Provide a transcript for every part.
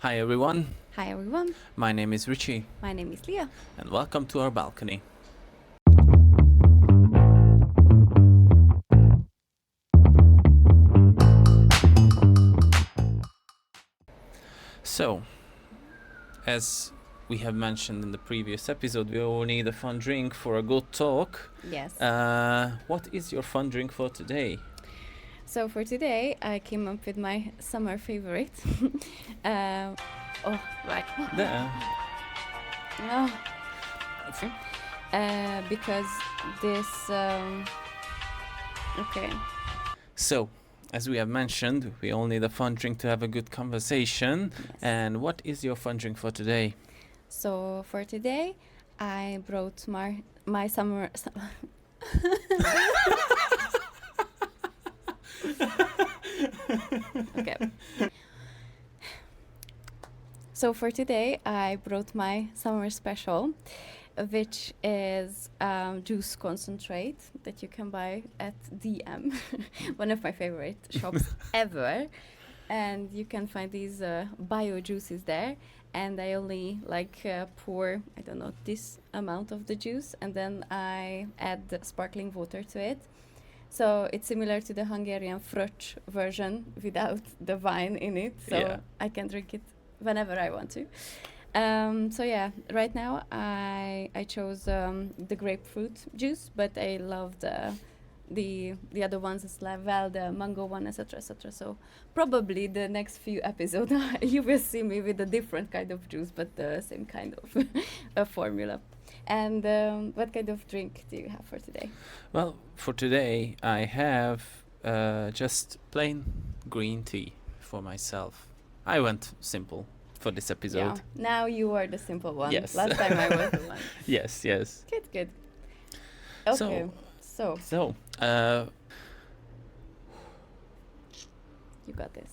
Hi everyone, Hi everyone, my name is Ricci my name is Leah. and welcome to our balcony. So, as we have mentioned in the previous episode, we all need a fun drink for a good talk. Yes. What is your fun drink for today? So for today, I came up with my summer favorite. Right. There. Oh, because this. Okay. So, as we have mentioned, we all need a fun drink to have a good conversation. Yes. And what is your fun drink for today? So for today, I brought my summer. Okay. So for today, I brought my summer special, which is juice concentrate that you can buy at DM, one of my favorite shops ever. And you can find these bio juices there. And I only pour, I don't know, this amount of the juice, and then I add the sparkling water to it. So it's similar to the Hungarian fröccs version without the wine in it. So Yeah. I can drink it whenever I want to. So yeah, right now I chose the grapefruit juice, but I love the other ones as well, the mango one, etc., etc. So probably the next few episodes you will see me with a different kind of juice, but the same kind of formula. And what kind of drink do you have for today? Well, for today, I have just plain green tea for myself. I went simple for this episode. Yeah. Now you are the simple one. Yes. Last time I was the one. Yes. Good. Okay. So you got this.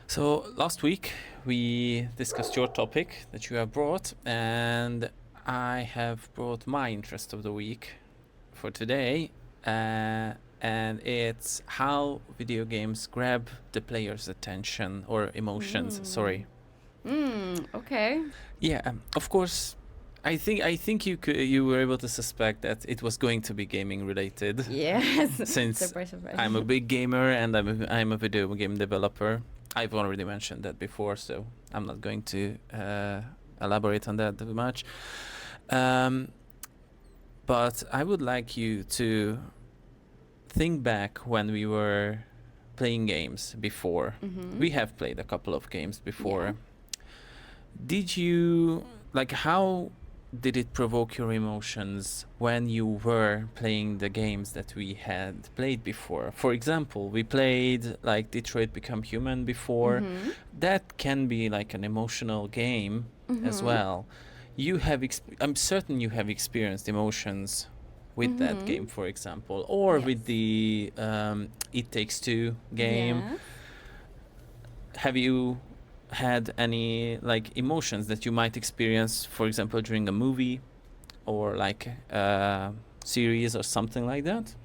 So last week we discussed your topic that you have brought, and I have brought my interest of the week for today, and it's how video games grab the player's attention or emotions. Sorry. Okay. Yeah. Of course. I think you were able to suspect that it was going to be gaming related. Yes. Since Surprise. I'm a big gamer and I'm a video game developer. I've already mentioned that before, so I'm not going to elaborate on that too much. But I would like you to think back when we were playing games before. Mm-hmm. We have played a couple of games before. Yeah. Did you, how did it provoke your emotions when you were playing the games that we had played before? For example, we played Detroit Become Human before. Mm-hmm. That can be an emotional game as well. You have I'm certain you have experienced emotions with that game, for example, or with the It Takes Two game. Yeah. Have you had any emotions that you might experience, for example, during a movie or a series or something like that?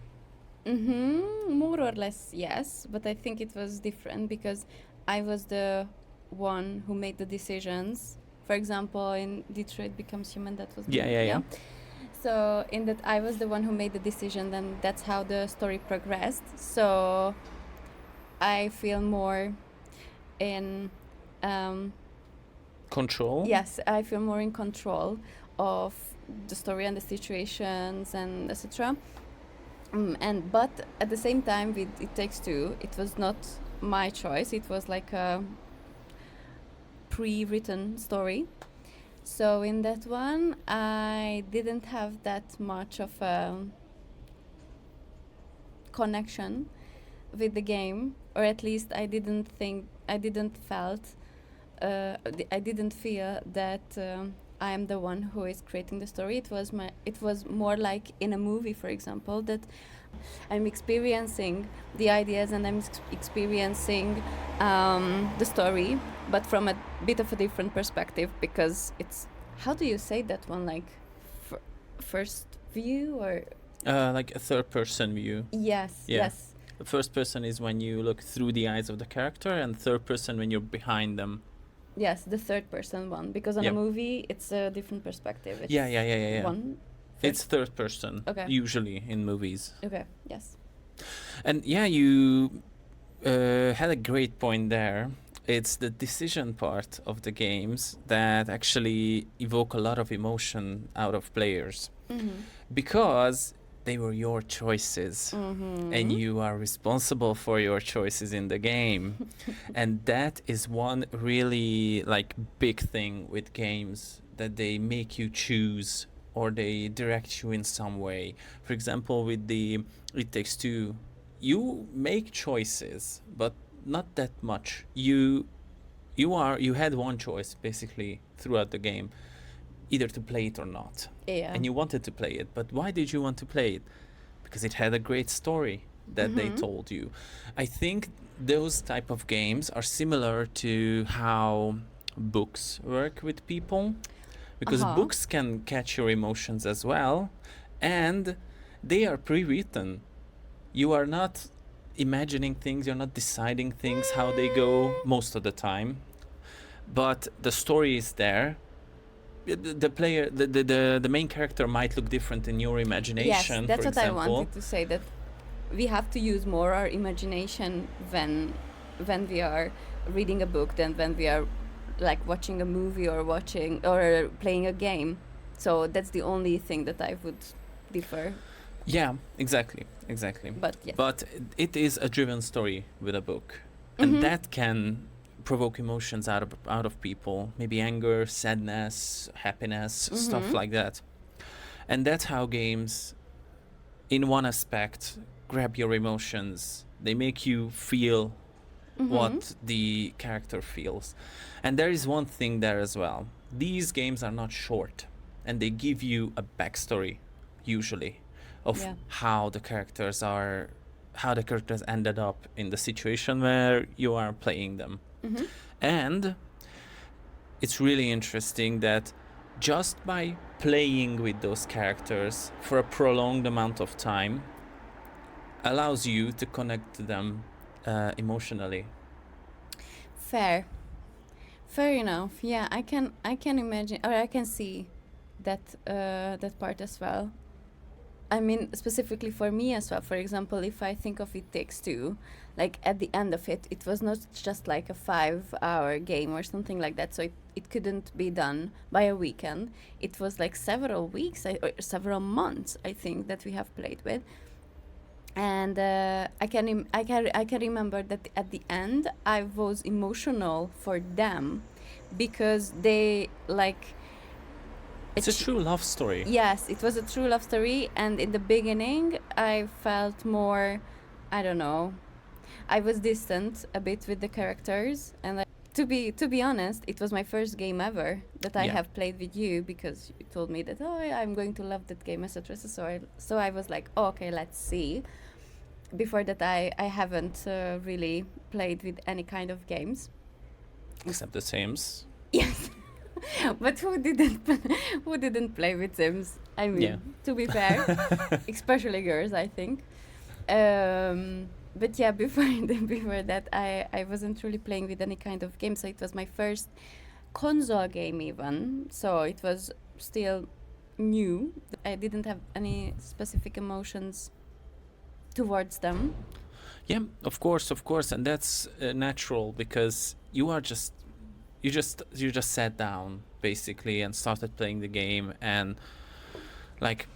More or less, yes. But I think it was different because I was the one who made the decisions. For example, in Detroit Becomes Human, that was Yeah. So in that, I was the one who made the decision, and that's how the story progressed. So I feel more in Control? Yes, I feel more in control of the story and the situations and etc. But at the same time, with It Takes Two, it was not my choice. It was like a pre-written story. So in that one, I didn't have that much of a connection with the game, or at least I didn't feel that I am the one who is creating the story. It was more like in a movie, for example, that I'm experiencing the ideas and I'm experiencing the story, but from a bit of a different perspective, because it's, how do you say that one, first view or like a third person view. yes Yeah. yes The first person is when you look through the eyes of the character, and third person when you're behind them. Yes, the third person one, because on Yeah. a movie it's a different perspective. It's Yeah. one. It's third person, Okay. usually in movies. Okay. Yes. And yeah, you had a great point there. It's the decision part of the games that actually evoke a lot of emotion out of players, because they were your choices, and you are responsible for your choices in the game. And that is one really like big thing with games, that they make you choose or they direct you in some way. For example, with the It Takes Two, you make choices, but not that much. You had one choice basically throughout the game, either to play it or not. Yeah. And you wanted to play it, but why did you want to play it? Because it had a great story that they told you. I think those type of games are similar to how books work with people, because books can catch your emotions as well, and they are pre-written. You are not imagining things, you're not deciding things how they go most of the time, but the story is there. The player, the main character might look different in your imagination. Yes, that's for what example. I wanted to say, that we have to use more our imagination when we are reading a book than when we are like watching a movie or watching or playing a game. So that's the only thing that I would differ. Yeah, exactly. But yes. But it is a driven story with a book, and that can provoke emotions out of people, maybe anger, sadness, happiness, stuff like that. And that's how games, in one aspect, grab your emotions. They make you feel what the character feels. And there is one thing there as well. These games are not short, and they give you a backstory, usually, of how the characters ended up in the situation where you are playing them. And it's really interesting that just by playing with those characters for a prolonged amount of time allows you to connect to them emotionally. Fair enough. Yeah, I can imagine, or I can see that that part as well. I mean, specifically for me as well. For example, if I think of It Takes Two, like at the end of it, it was not just like a 5-hour game or something like that. So it couldn't be done by a weekend. It was like several weeks or several months, I think, that we have played with. And I can remember that at the end I was emotional for them, because they like. It's a true love story. Yes, it was a true love story, and in the beginning I felt more, I don't know, I was distant a bit with the characters, and like, to be honest, it was my first game ever that I have played with you, because you told me that I'm going to love that game, etc. So I was like, okay, let's see. Before that, I haven't really played with any kind of games, except the Sims. Yes. But who didn't play with Sims? I mean, to be fair, especially girls, I think. But yeah, before that, I wasn't really playing with any kind of game. So it was my first console game even. So it was still new. I didn't have any specific emotions towards them. Yeah, of course, and that's natural, because you just sat down basically and started playing the game, and like,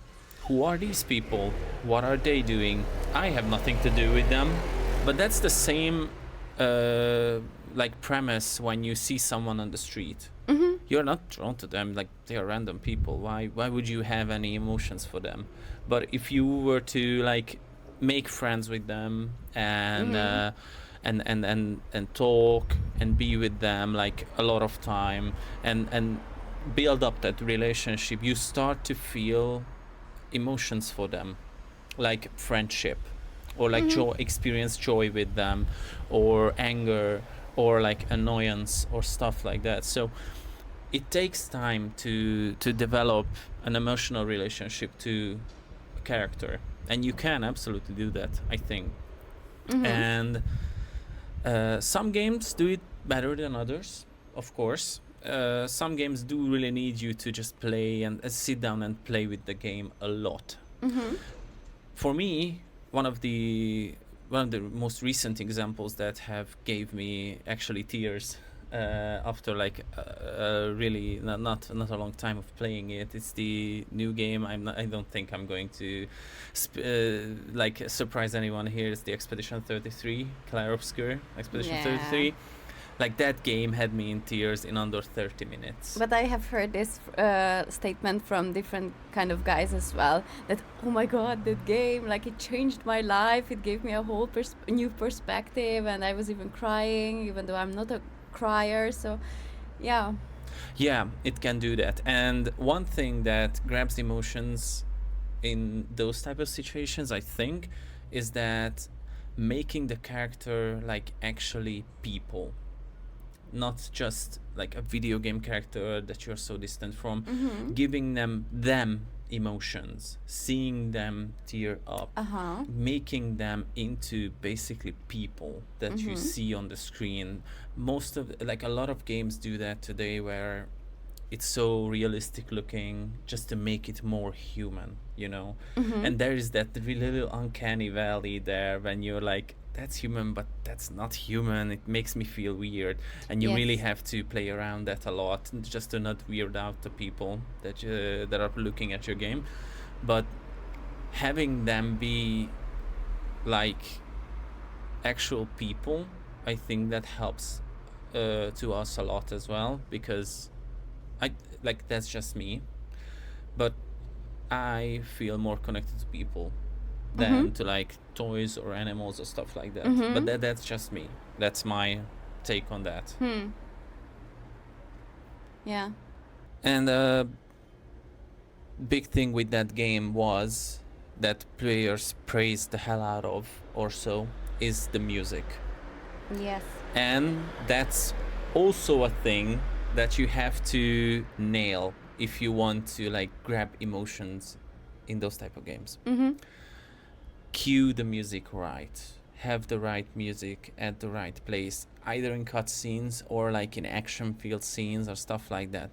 who are these people? What are they doing? I have nothing to do with them. But that's the same like premise when you see someone on the street. You're not drawn to them, like they are random people. Why would you have any emotions for them? But if you were to like make friends with them and and talk and be with them like a lot of time and build up that relationship, you start to feel emotions for them, like friendship, or like experience joy with them, or anger, or like annoyance, or stuff like that. So it takes time to develop an emotional relationship to a character, and you can absolutely do that, I think. And some games do it better than others, of course. Some games do really need you to just play and sit down and play with the game a lot. For me, one of the most recent examples that have gave me actually tears after like really not a long time of playing it. It's the new game. I don't think I'm going to like surprise anyone here. It's the Expedition 33, Clair Obscur Expedition 33. Like that game had me in tears in under 30 minutes. But I have heard this statement from different kind of guys as well, that oh my god, that game, like it changed my life, it gave me a whole new perspective, and I was even crying even though I'm not a crier. So yeah, it can do that. And one thing that grabs emotions in those type of situations, I think, is that making the character like actually people, not just like a video game character that you're so distant from. Giving them emotions, seeing them tear up, making them into basically people that you see on the screen. Most of like a lot of games do that today, where it's so realistic looking just to make it more human, you know. And there is that really little uncanny valley there when you're like, that's human, but that's not human. It makes me feel weird, and you really have to play around that a lot just to not weird out the people that that are looking at your game. But having them be like actual people, I think that helps to us a lot as well, because I like that's just me, but I feel more connected to people than to like toys or animals or stuff like that. But that's just me. That's my take on that. Yeah. And a big thing with that game was that players praised the hell out of, or so, is the music. Yes. And that's also a thing that you have to nail if you want to like grab emotions in those type of games. Cue the music right. Have the right music at the right place, either in cutscenes or like in action-filled scenes or stuff like that.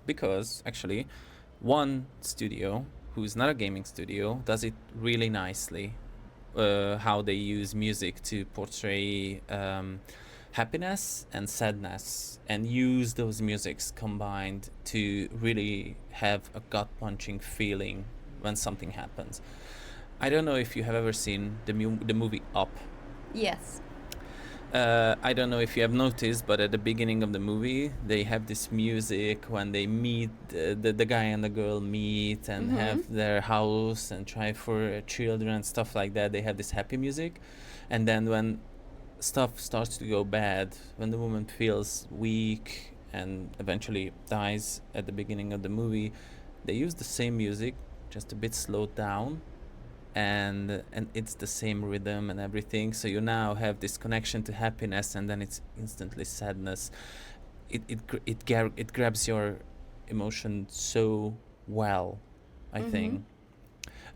Because actually, one studio, who's not a gaming studio, does it really nicely. How they use music to portray happiness and sadness, and use those musics combined to really have a gut-punching feeling when something happens. I don't know if you have ever seen the movie Up. Yes. I don't know if you have noticed, but at the beginning of the movie, they have this music when they meet, the guy and the girl meet and have their house and try for children and stuff like that. They have this happy music. And then when stuff starts to go bad, when the woman feels weak and eventually dies at the beginning of the movie, they use the same music, just a bit slowed down. And it's the same rhythm and everything, so you now have this connection to happiness, and then it's instantly sadness. It grabs your emotion so well, I think.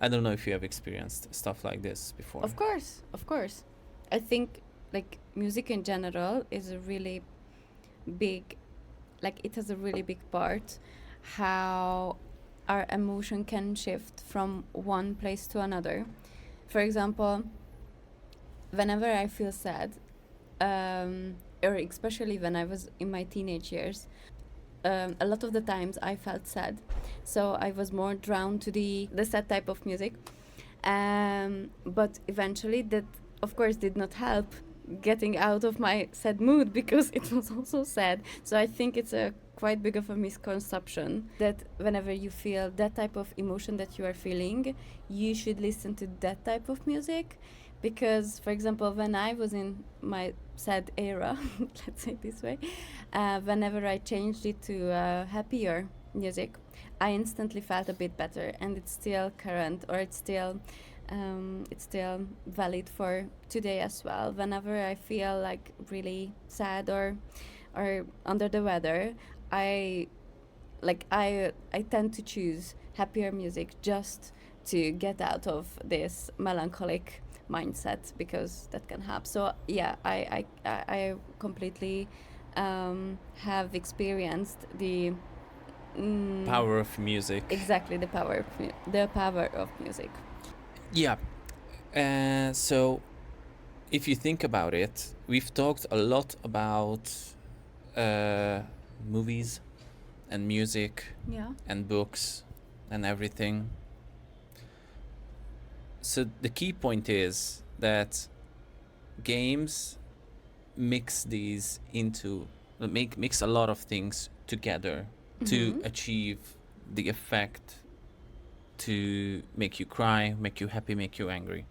I don't know if you have experienced stuff like this before. Of course. I think like music in general is a really big, like it has a really big part how our emotion can shift from one place to another. For example, whenever I feel sad, or especially when I was in my teenage years, a lot of the times I felt sad. So I was more drawn to the sad type of music. But eventually that, of course, did not help getting out of my sad mood because it was also sad. So I think it's a quite big of a misconception that whenever you feel that type of emotion that you are feeling, you should listen to that type of music. Because, for example, when I was in my sad era, let's say it this way, whenever I changed it to happier music, I instantly felt a bit better, and it's still current, or it's still valid for today as well. Whenever I feel like really sad or under the weather, I tend to choose happier music just to get out of this melancholic mindset, because that can happen. So yeah, I completely have experienced the Power of music. exactly the power of music. Yeah. So if you think about it, we've talked a lot about movies and music Yeah. and books and everything. So the key point is that games mix these into mix a lot of things together to achieve the effect to make you cry, make you happy, make you angry.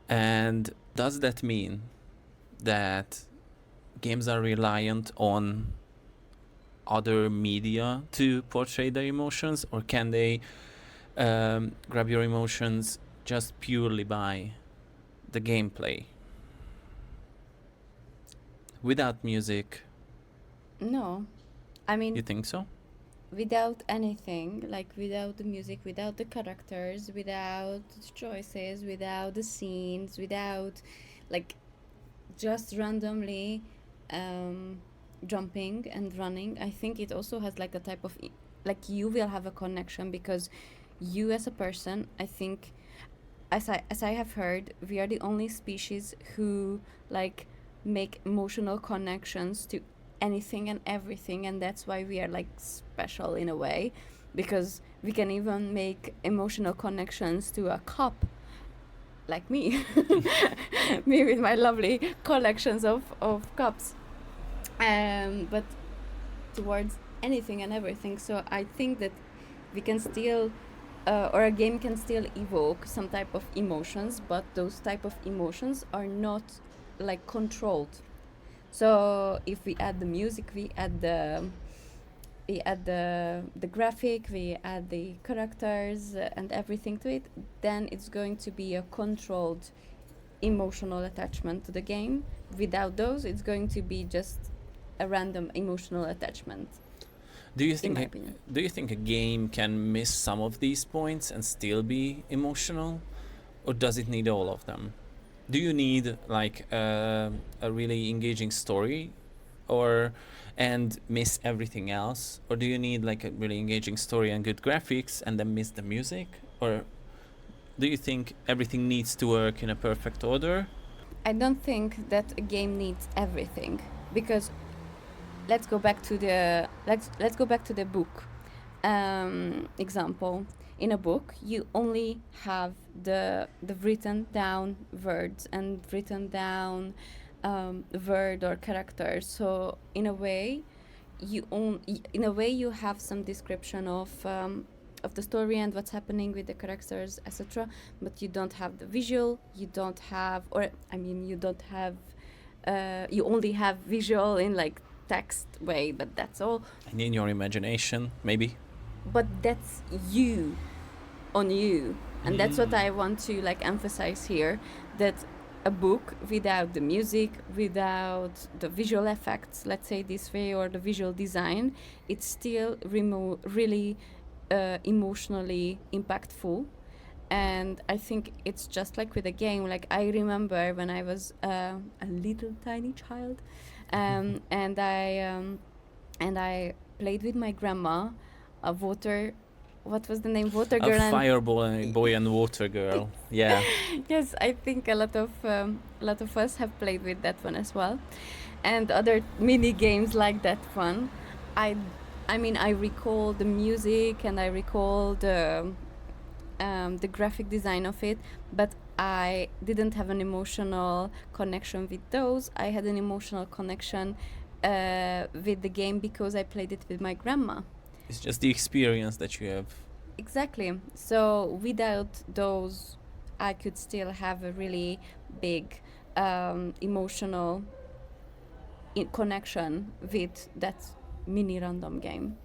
And does that mean that games are reliant on other media to portray their emotions, or can they grab your emotions just purely by the gameplay without music? No, I mean, You think so? without anything, like without the music, without the characters, without the choices, without the scenes, without like just randomly um, jumping and running, I think it also has like a type of like you will have a connection, because you as a person, I think, as I have heard, we are the only species who like make emotional connections to anything and everything, and that's why we are like special in a way, because we can even make emotional connections to a cup, like me. Me with my lovely collections of cups, but towards anything and everything. So I think that we can still or a game can still evoke some type of emotions, but those type of emotions are not like controlled. So if we add the music, we add the graphic, we add the characters and everything to it, then it's going to be a controlled emotional attachment to the game. Without those, it's going to be just a random emotional attachment. Do you In think my opinion. do you think a game can miss some of these points and still be emotional, or does it need all of them? Do you need like a really engaging story, or and miss everything else, or do you need like a really engaging story and good graphics and then miss the music, or do you think everything needs to work in a perfect order? I don't think that a game needs everything, because let's go back to the book example. In a book, you only have the written down words and written down word or character. So in a way, you have some description of the story and what's happening with the characters, etc. But you don't have the visual. You don't have, or I mean, you don't have. You only have visual in like text way, but that's all. And in your imagination, maybe. But that's you on you, and that's what I want to like emphasize here, that a book without the music, without the visual effects, let's say this way, or the visual design, it's still really emotionally impactful. And I think it's just like with a game. Like I remember when I was a little tiny child, and I played with my grandma a water. What was the name? Water girl. A fireball boy and water girl. Yeah. Yes, I think a lot of us have played with that one as well, and other mini games like that one. I I mean, I recall the music and I recall the graphic design of it, but I didn't have an emotional connection with those. I had an emotional connection with the game because I played it with my grandma. It's just the experience that you have. Exactly. So without those, I could still have a really big emotional connection with that mini random game.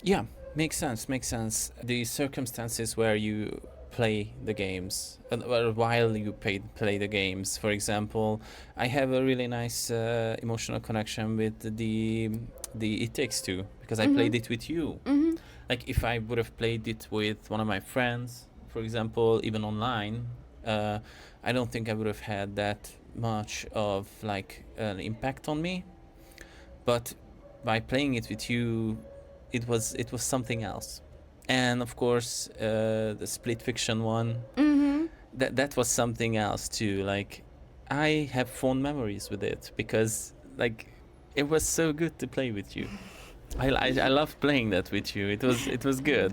Yeah, makes sense. The circumstances where you play the games, while you play the games. For example, I have a really nice emotional connection with the It Takes Two, because I played it with you. Mm-hmm. Like if I would have played it with one of my friends, for example, even online, uh, I don't think I would have had that much of like an impact on me. But by playing it with you, it was something else. And of course, the split fiction one, Mm-hmm. that was something else too. Like, I have fond memories with it because like it was so good to play with you. I love playing that with you. It was good.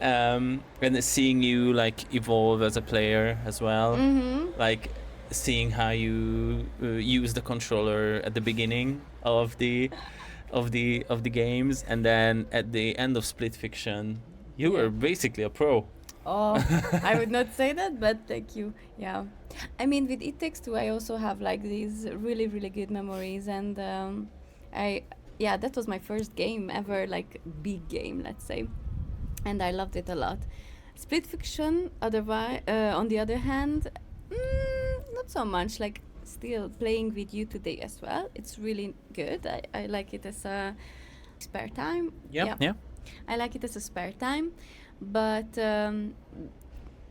And seeing you like evolve as a player as well, Mm-hmm. like seeing how you use the controller at the beginning of the games, and then at the end of Split Fiction, you Yeah. were basically a pro. Oh, I would not say that, but thank you. Yeah. I mean, with It Takes Two, I also have like these really, really good memories. And I, yeah, that was my first game ever, like big game, let's say. And I loved it a lot. Split Fiction, otherwise, on the other hand, not so much. Like, still playing with you today as well. It's really good. I like it as a spare time. Yep. Yeah. Yeah. I like it as a spare time, but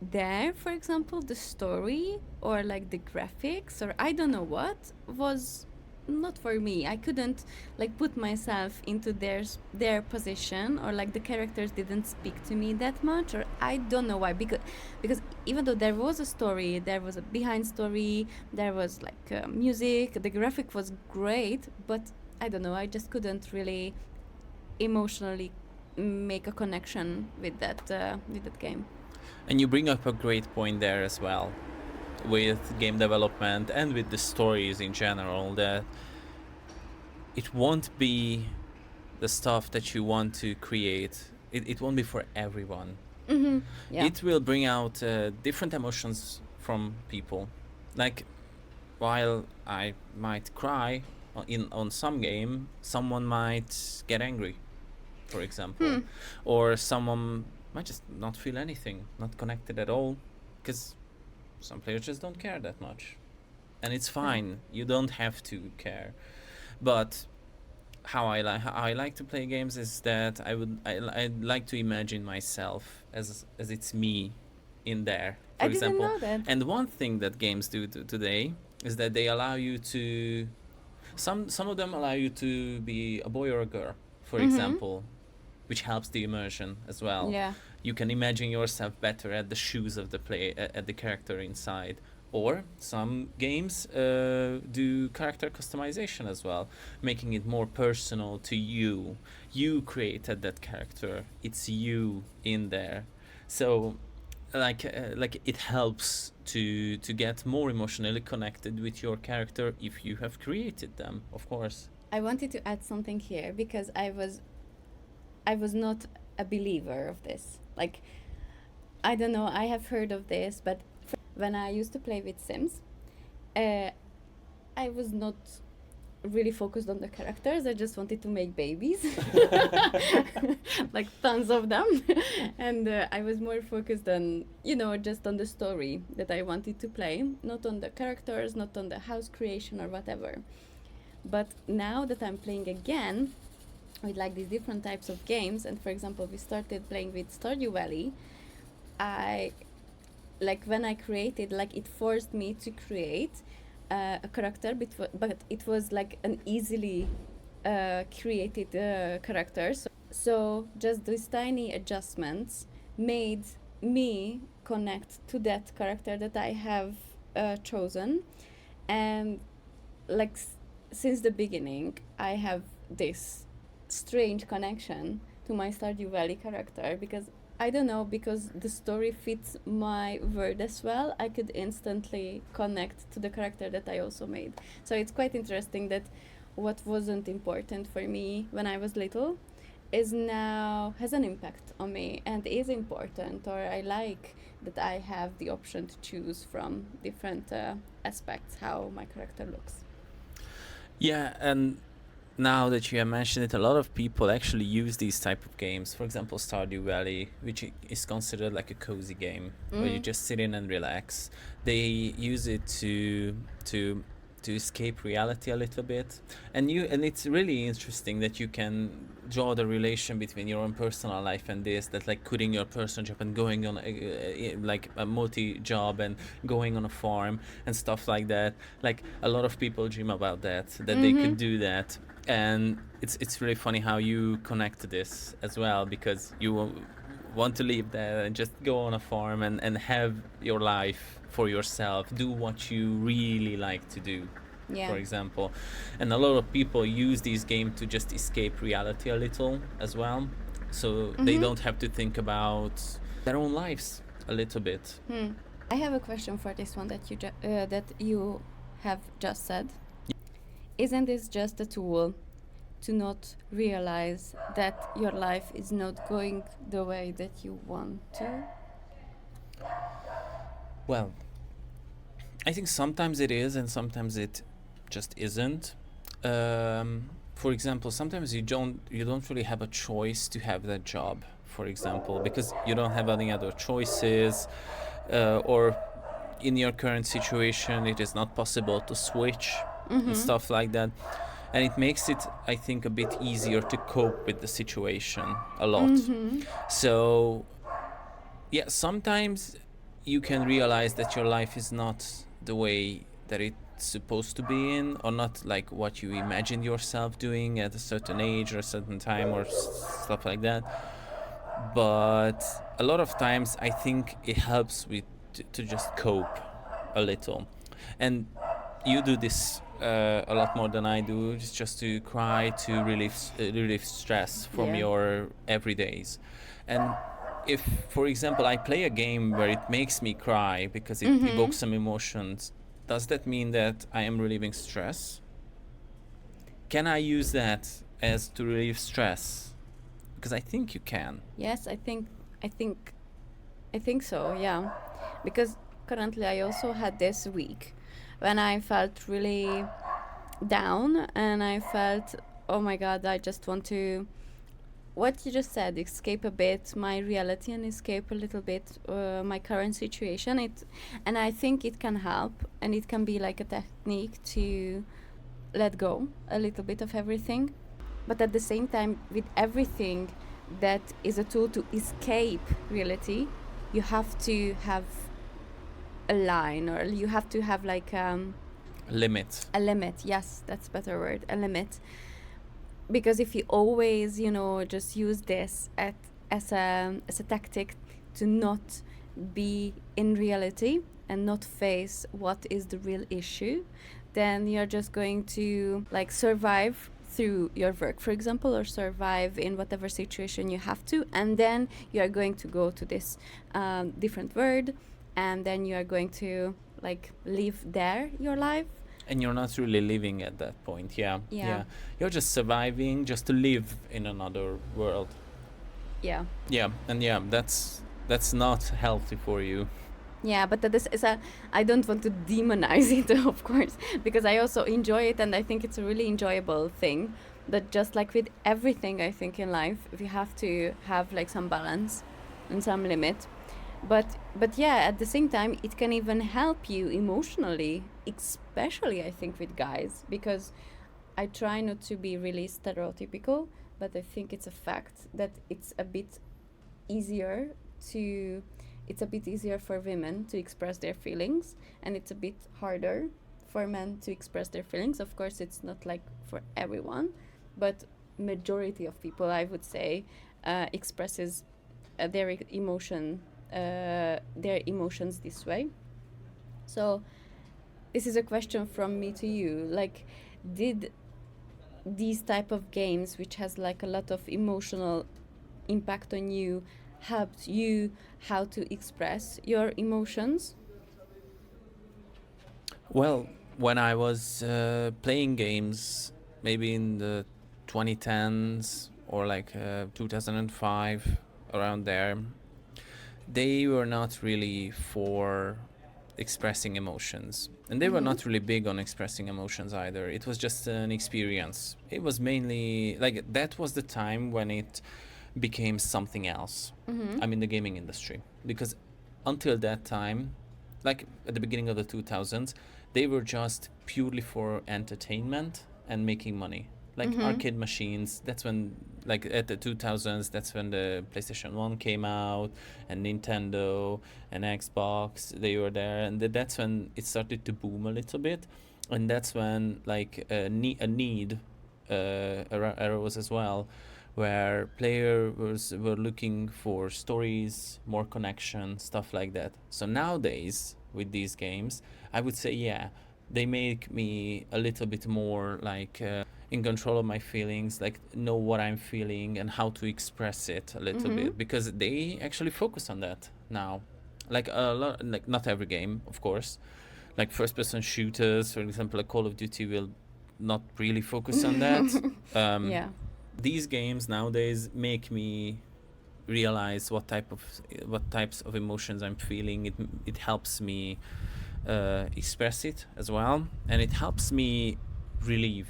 there, for example, the story or like the graphics or I don't know what was not for me. I couldn't like put myself into their position, or like the characters didn't speak to me that much, or I don't know why. Because even though there was a story, there was a behind story, there was like music, the graphic was great, but I don't know. I just couldn't really emotionally make a connection with that game. And you bring up a great point there as well, with game development and with the stories in general, that it won't be the stuff that you want to create. It won't be for everyone. Mm-hmm. Yeah. It will bring out different emotions from people. Like, while I might cry on some game, someone might get angry, for example, or someone might just not feel anything, not connected at all, because some players just don't care that much, and it's fine. You don't have to care. But how I like to play games is that I'd like to imagine myself as it's me in there, for I example. didn't know that. And one thing that games do today is that they allow you to some of them allow you to be a boy or a girl, for example, which helps the immersion as well. Yeah. You can imagine yourself better at the shoes of the at the character inside. Or some games do character customization as well, making it more personal to you. You created that character. It's you in there. So, like it helps to get more emotionally connected with your character if you have created them, of course. I wanted to add something here because I was not a believer of this. Like, I don't know, I have heard of this, but when I used to play with Sims, I was not really focused on the characters. I just wanted to make babies, like tons of them. And I was more focused on, just on the story that I wanted to play, not on the characters, not on the house creation or whatever. But now that I'm playing again with like these different types of games, and for example, we started playing with Stardew Valley, I like when I created, like it forced me to create a character, but it was like an easily created character. So just these tiny adjustments made me connect to that character that I have chosen, and like since the beginning, I have this strange connection to my Stardew Valley character because I don't know, because the story fits my world as well. I could instantly connect to the character that I also made. So it's quite interesting that what wasn't important for me when I was little is now has an impact on me and is important, or I like that I have the option to choose from different aspects how my character looks. Yeah, and now that you have mentioned it, a lot of people actually use these type of games. For example, Stardew Valley, which is considered like a cozy game where you just sit in and relax. They use it to to escape reality a little bit. And it's really interesting that you can draw the relation between your own personal life and this, that like quitting your personal job and going on like a multi job and going on a farm and stuff like that. Like a lot of people dream about that they could do that. And it's really funny how you connect to this as well, because you want to live there and just go on a farm and have your life for yourself, do what you really like to do, for example. And a lot of people use these games to just escape reality a little as well, so they don't have to think about their own lives a little bit. I have a question for this one that you have just said. Isn't this just a tool to not realize that your life is not going the way that you want to? Well, I think sometimes it is and sometimes it just isn't. For example, sometimes you don't really have a choice to have that job, for example, because you don't have any other choices, or in your current situation it is not possible to switch and stuff like that. And it makes it, I think, a bit easier to cope with the situation a lot. So yeah, sometimes you can realize that your life is not the way that it's supposed to be in, or not like what you imagine yourself doing at a certain age or a certain time or stuff like that. But a lot of times I think it helps with to just cope a little. And you do this a lot more than I do. It's just to cry to relieve stress from your everydays. And if, for example, I play a game where it makes me cry because it evokes some emotions, does that mean that I am relieving stress? Can I use that as to relieve stress? Because I think you can. Yes, I think so. Yeah, because currently I also had this week when I felt really down and I felt, oh my god, I just want to, what you just said, escape a bit my reality and escape a little bit my current situation. And I think it can help, and it can be like a technique to let go a little bit of everything. But at the same time, with everything that is a tool to escape reality, you have to have a line, or you have to have like Limit. a limit. Yes, that's a better word, a limit. Because if you always, just use this as a tactic to not be in reality and not face what is the real issue, then you're just going to like survive through your work, for example, or survive in whatever situation you have to, and then you are going to go to this different world, and then you are going to like live there your life. And you're not really living at that point. Yeah. You're just surviving just to live in another world. Yeah. And that's not healthy for you. Yeah, but this is I don't want to demonize it, of course, because I also enjoy it, and I think it's a really enjoyable thing. But just like with everything, I think in life, we have to have like some balance and some limit. But yeah, at the same time, it can even help you emotionally, especially I think with guys, because I try not to be really stereotypical, but I think it's a fact that it's a bit easier for women to express their feelings, and it's a bit harder for men to express their feelings. Of course, it's not like for everyone, but majority of people, I would say, expresses their emotions this way. So this is a question from me to you. Like, did these type of games, which has like a lot of emotional impact on you, helped you how to express your emotions? Well, when I was playing games, maybe in the 2010s or like 2005, around there, they were not really for expressing emotions, and they were not really big on expressing emotions either. It was just an experience. It was mainly like that was the time when it became something else. I'm in the gaming industry, because until that time, like at the beginning of the 2000s, they were just purely for entertainment and making money. Like arcade machines, that's when, like at the 2000s, that's when the PlayStation 1 came out, and Nintendo and Xbox, they were there, and that's when it started to boom a little bit. And that's when like a need arose as well, where players were looking for stories, more connection, stuff like that. So nowadays with these games, I would say, yeah, they make me a little bit more like in control of my feelings, like know what I'm feeling and how to express it a little bit, because they actually focus on that now. Like a lot, like not every game, of course. Like first-person shooters, for example, like Call of Duty will not really focus on that. Yeah. These games nowadays make me realize what types of emotions I'm feeling. It helps me express it as well, and it helps me relieve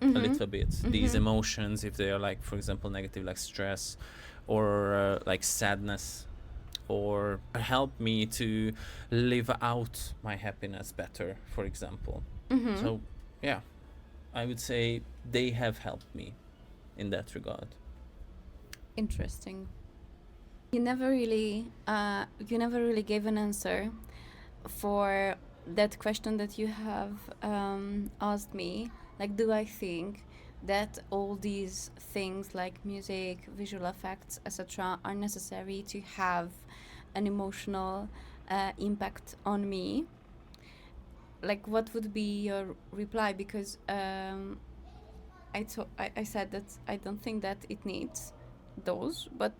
a little bit these emotions, if they are like, for example, negative, like stress or like sadness, or help me to live out my happiness better, for example. So yeah, I would say they have helped me in that regard. Interesting. You never really gave an answer for that question that you have asked me. Like, do I think that all these things like music, visual effects, etc., are necessary to have an emotional impact on me? Like, what would be your reply? Because I said that I don't think that it needs those, but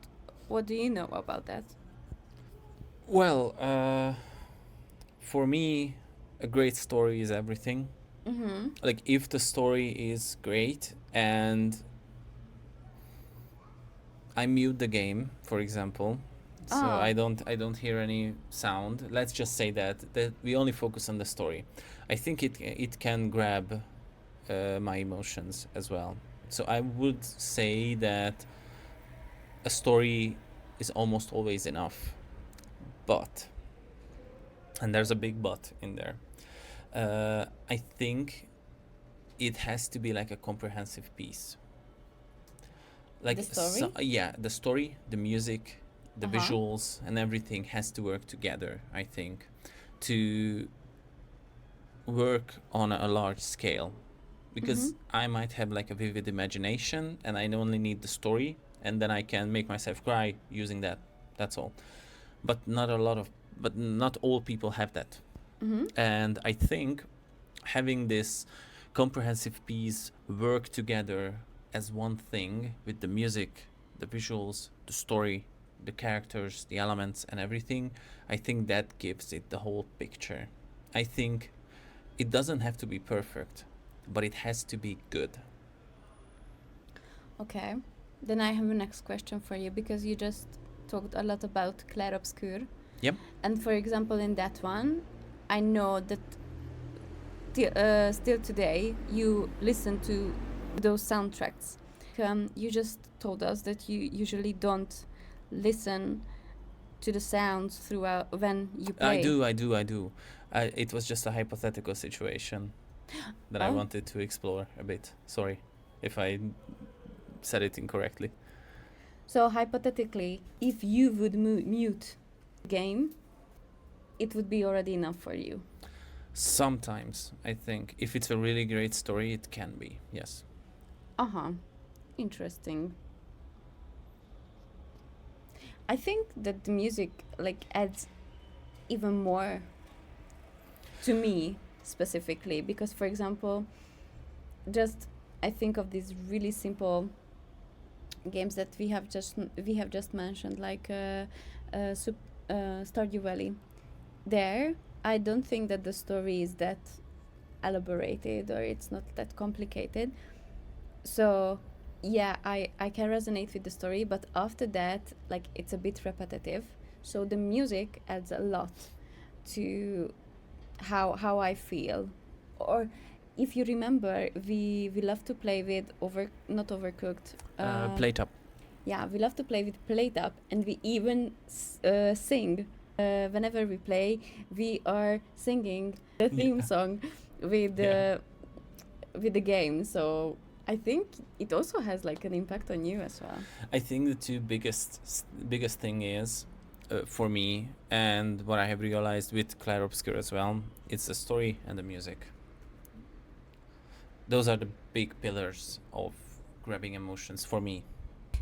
what do you know about that? Well, for me, a great story is everything. Like if the story is great and I mute the game, for example, so I don't hear any sound. Let's just say that we only focus on the story. I think it can grab my emotions as well. So I would say that a story is almost always enough, but, and there's a big but in there. I think it has to be like a comprehensive piece. Like The story? yeah, the story, the music, the visuals, and everything has to work together, I think, to work on a large scale. Because I might have like a vivid imagination and I only need the story, and then I can make myself cry using that. That's all. But not all people have that. And I think having this comprehensive piece work together as one thing with the music, the visuals, the story, the characters, the elements, and everything, I think that gives it the whole picture. I think it doesn't have to be perfect, but it has to be good. Okay. Then I have a next question for you, because you just talked a lot about Clair Obscur. Yep. And for example, in that one, I know that still today you listen to those soundtracks. You just told us that you usually don't listen to the sounds throughout when you play. I do. It was just a hypothetical situation that I wanted to explore a bit. Sorry if I said it incorrectly. So hypothetically, if you would mute the game, it would be already enough for you. Sometimes, I think, if it's a really great story, it can be, yes. Interesting. I think that the music like adds even more to me specifically, because for example, just I think of these really simple games that we have just mentioned, like Stardew Valley. There, I don't think that the story is that elaborated or it's not that complicated. So yeah, I can resonate with the story, but after that, like, it's a bit repetitive. So the music adds a lot to how I feel. Or if you remember, we love to play with not Overcooked. Plate Up. Yeah, we love to play with Plate Up, and we even sing. Whenever we play, we are singing the theme song. with Yeah. with the game. So I think it also has like an impact on you as well. I think the two biggest thing is for me, and what I have realized with Clair Obscur as well, it's the story and the music. Those are the big pillars of grabbing emotions for me.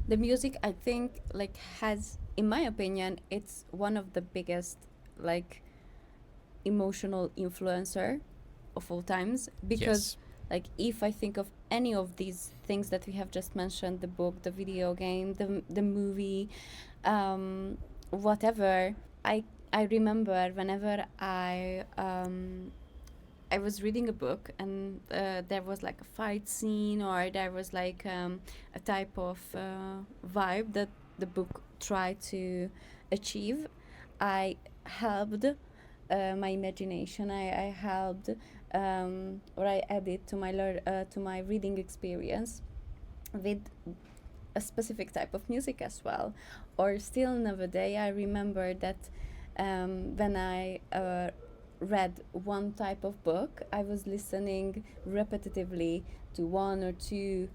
The music, I think, like has, in my opinion, it's one of the biggest like emotional influencer of all times, because Yes. like if I think of any of these things that we have just mentioned, the book, the video game, the movie, whatever, I remember whenever I was reading a book and there was like a fight scene, or there was like a type of vibe that the book tried to achieve. I helped my imagination. I helped, or I added to my reading experience with a specific type of music as well. Or still nowadays, I remember that when I read one type of book, I was listening repetitively to one or two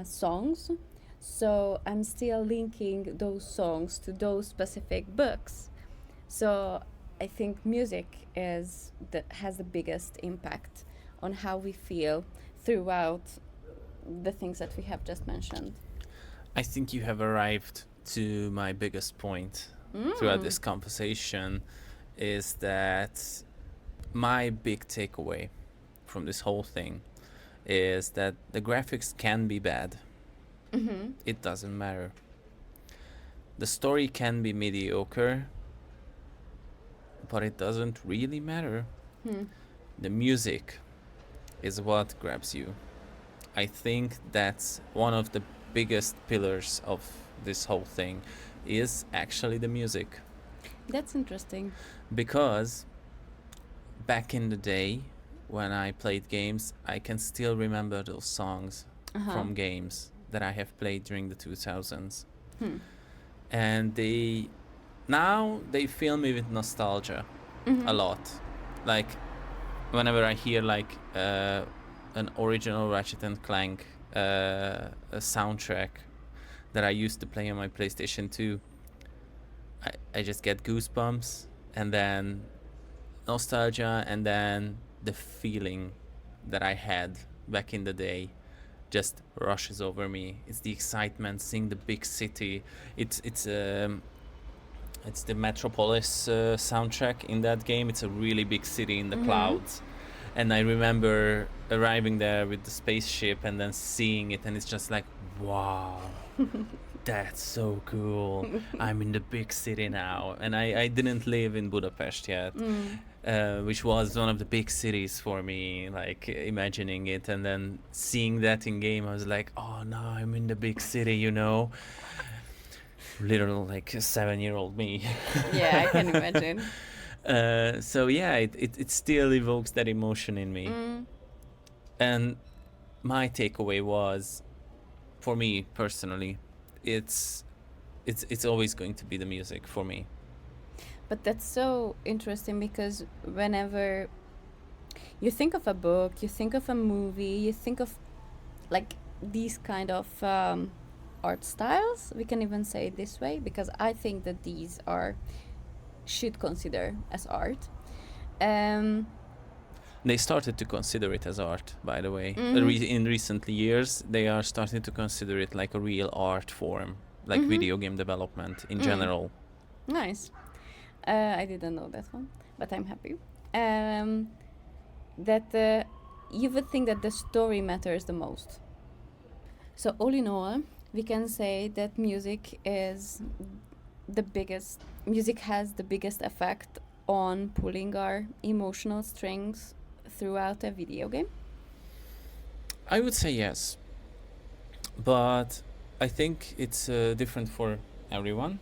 songs. So I'm still linking those songs to those specific books. So I think music has the biggest impact on how we feel throughout the things that we have just mentioned. I think you have arrived to my biggest point throughout this conversation, is that my big takeaway from this whole thing is that the graphics can be bad. Mm-hmm. It doesn't matter. The story can be mediocre, but it doesn't really matter. Hmm. The music is what grabs you. I think that's one of the biggest pillars of this whole thing, is actually the music. That's interesting. Because back in the day when I played games, I can still remember those songs from games that I have played during the 2000s. Hmm. And now they fill me with nostalgia a lot. Like whenever I hear like an original Ratchet and Clank a soundtrack that I used to play on my PlayStation 2, I just get goosebumps, and then nostalgia, and then the feeling that I had back in the day just rushes over me. It's the excitement, seeing the big city. It's the Metropolis soundtrack in that game. It's a really big city in the clouds. And I remember arriving there with the spaceship and then seeing it, and it's just like, wow, that's so cool. I'm in the big city now. And I didn't live in Budapest yet, which was one of the big cities for me, like imagining it and then seeing that in game. I was like, oh, now I'm in the big city, Little like 7-year-old me. Yeah, I can imagine. So yeah, it still evokes that emotion in me. And my takeaway was, for me personally, it's always going to be the music for me. But that's so interesting, because whenever you think of a book, you think of a movie, you think of like these kind of art styles, we can even say it this way, because I think that these should consider as art. They started to consider it as art, by the way. Mhm. In recent years, they are starting to consider it like a real art form, like video game development in general. Nice. I didn't know that one, but I'm happy. That you would think that the story matters the most. So all in all, we can say that music has the biggest effect on pulling our emotional strings throughout a video game. I would say yes, but I think it's different for everyone.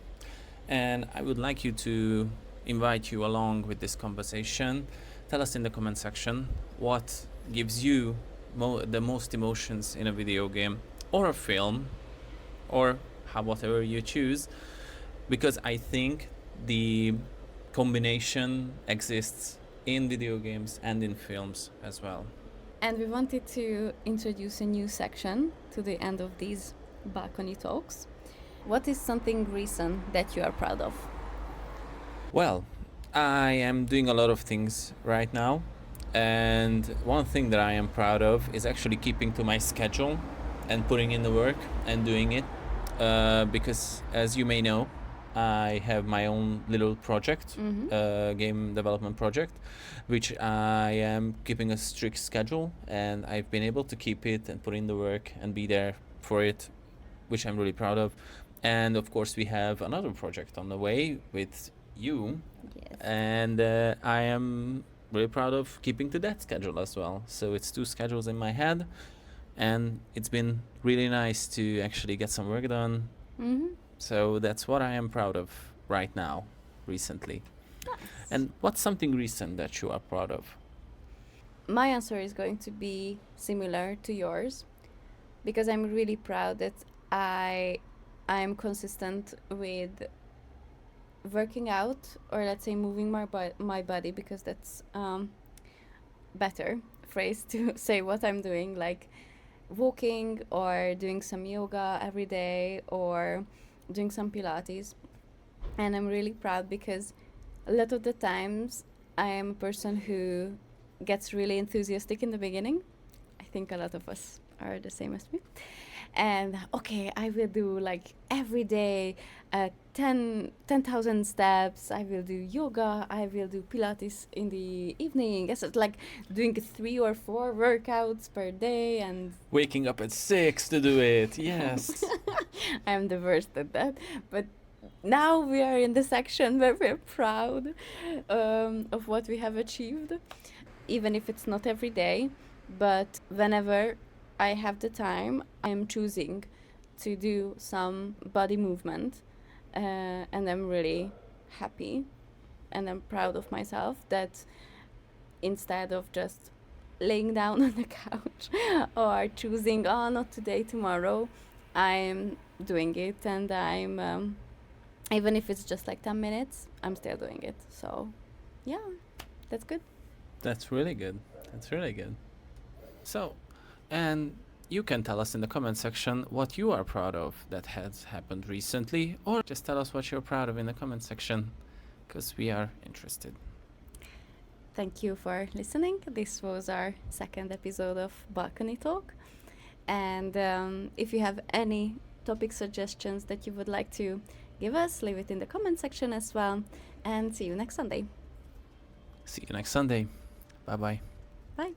And I would like you to invite you along with this conversation. Tell us in the comment section what gives you the most emotions in a video game or a film, or whatever you choose, because I think the combination exists in video games and in films as well. And we wanted to introduce a new section to the end of these balcony talks. What is something recent that you are proud of? Well, I am doing a lot of things right now, and one thing that I am proud of is actually keeping to my schedule and putting in the work and doing it. Because, as you may know, I have my own little project, game development project, which I am keeping a strict schedule, and I've been able to keep it and put in the work and be there for it, which I'm really proud of. And of course, we have another project on the way with you, Yes. and I am really proud of keeping to that schedule as well. So it's two schedules in my head, and it's been really nice to actually get some work done. So that's what I am proud of right now, recently. Nice. And what's something recent that you are proud of? My answer is going to be similar to yours, because I'm really proud that I'm consistent with working out, or let's say moving my body, because that's better phrase to say what I'm doing, like walking or doing some yoga every day or doing some Pilates. And I'm really proud because a lot of the times I am a person who gets really enthusiastic in the beginning. I think a lot of us are the same as me. And okay, I will do like every day 10,000 steps. I will do yoga. I will do Pilates in the evening. It's like doing 3 or 4 workouts per day. And Waking up at 6 to do it, yes. I'm the worst at that. But now we are in the section where we're proud of what we have achieved, even if it's not every day. But whenever I have the time, I'm choosing to do some body movement, and I'm really happy and I'm proud of myself that instead of just laying down on the couch or choosing, oh, not today, tomorrow, I'm doing it, and I'm even if it's just like 10 minutes, I'm still doing it. So yeah, that's good. That's really good. That's really good. So, and you can tell us in the comment section what you are proud of that has happened recently, or just tell us what you're proud of in the comment section, because we are interested. Thank you for listening. This was our second episode of Balcony Talk. And if you have any topic suggestions that you would like to give us, leave it in the comment section as well. And see you next Sunday. See you next Sunday. Bye bye. Bye.